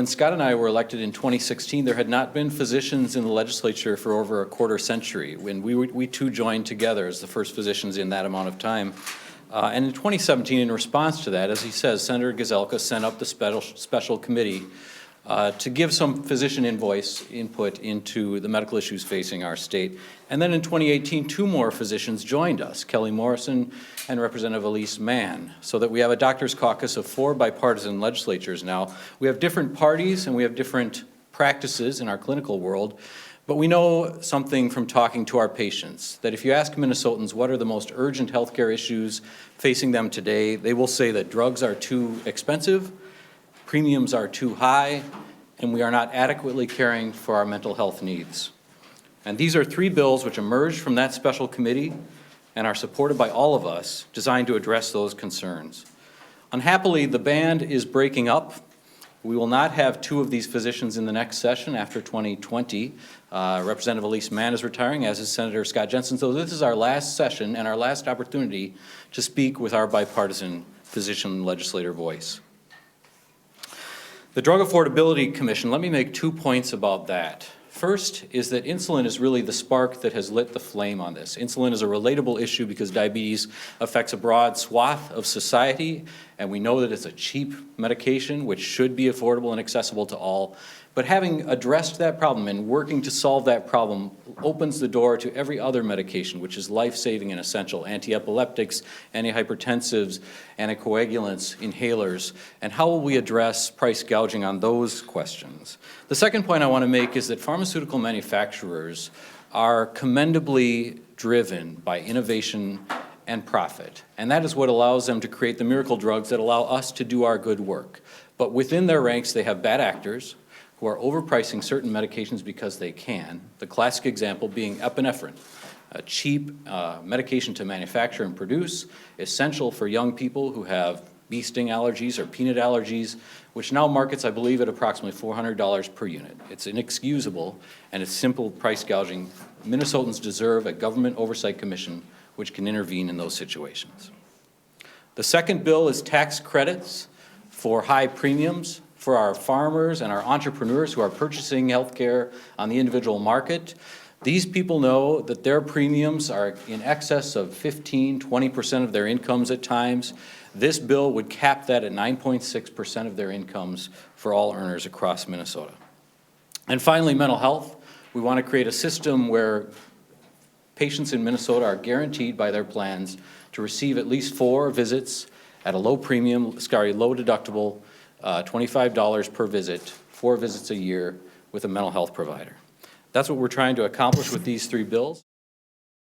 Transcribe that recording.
when Scott and I were elected in 2016, there had not been physicians in the legislature for over a quarter century. When we two joined together as the first physicians in that amount of time. And in 2017, in response to that, as he says, Senator Gazelka sent up the special committee to give some physician input into the medical issues facing our state. And then in 2018, two more physicians joined us, Kelly Morrison and Representative Elise Mann, so that we have a doctor's caucus of 4 bipartisan legislatures now. We have different parties and we have different practices in our clinical world, but we know something from talking to our patients, that if you ask Minnesotans what are the most urgent healthcare issues facing them today, they will say that drugs are too expensive, premiums are too high, and we are not adequately caring for our mental health needs. And these are 3 bills which emerged from that special committee and are supported by all of us, designed to address those concerns. Unhappily, the band is breaking up. We will not have 2 of these physicians in the next session after 2020. Representative Elise Mann is retiring, as is Senator Scott Jensen. So this is our last session and our last opportunity to speak with our bipartisan physician legislator voice. The Drug Affordability Commission, let me make 2 points about that. First is that insulin is really the spark that has lit the flame on this. Insulin is a relatable issue because diabetes affects a broad swath of society, and we know that it's a cheap medication which should be affordable and accessible to all. But having addressed that problem and working to solve that problem opens the door to every other medication which is life-saving and essential: anti-epileptics, antihypertensives, anticoagulants, inhalers. And how will we address price gouging on those questions? The second point I want to make is that pharmaceutical manufacturers are commendably driven by innovation and profit. And that is what allows them to create the miracle drugs that allow us to do our good work. But within their ranks, they have bad actors who are overpricing certain medications because they can. The classic example being epinephrine, a cheap medication to manufacture and produce, essential for young people who have bee sting allergies or peanut allergies, which now markets, I believe, at approximately $400 per unit. It's inexcusable, and it's simple price gouging. Minnesotans deserve a government oversight commission which can intervene in those situations. The second bill is tax credits for high premiums for our farmers and our entrepreneurs who are purchasing health care on the individual market. These people know that their premiums are in excess of 15, 20% of their incomes at times. This bill would cap that at 9.6% of their incomes for all earners across Minnesota. And finally, mental health. We want to create a system where patients in Minnesota are guaranteed by their plans to receive at least 4 visits at a low premium, low deductible, $25 per visit, 4 visits a year with a mental health provider. That's what we're trying to accomplish with these 3 bills.